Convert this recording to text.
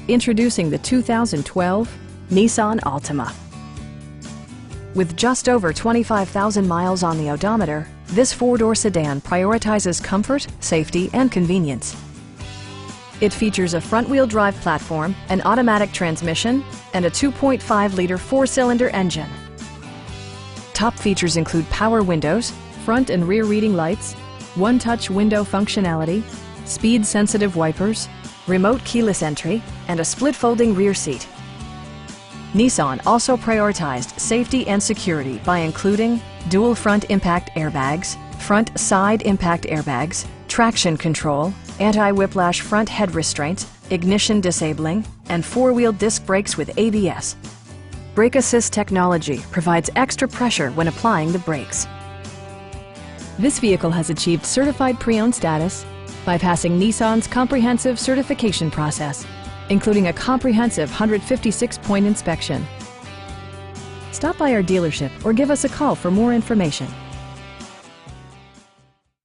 Introducing the 2012 Nissan Altima. With just over 25,000 miles on the odometer, this four-door sedan prioritizes comfort, safety, and convenience. It features a front-wheel drive platform, an automatic transmission, and a 2.5-liter four-cylinder engine. Top features include power windows, front and rear reading lights, one-touch window functionality, speed-sensitive wipers, remote keyless entry, and a split-folding rear seat. Nissan also prioritized safety and security by including dual front impact airbags, front side impact airbags, traction control, anti-whiplash front head restraints, ignition disabling, and four-wheel disc brakes with ABS. Brake Assist technology provides extra pressure when applying the brakes. This vehicle has achieved certified pre-owned status by passing Nissan's comprehensive certification process, including a comprehensive 156-point inspection. Stop by our dealership or give us a call for more information.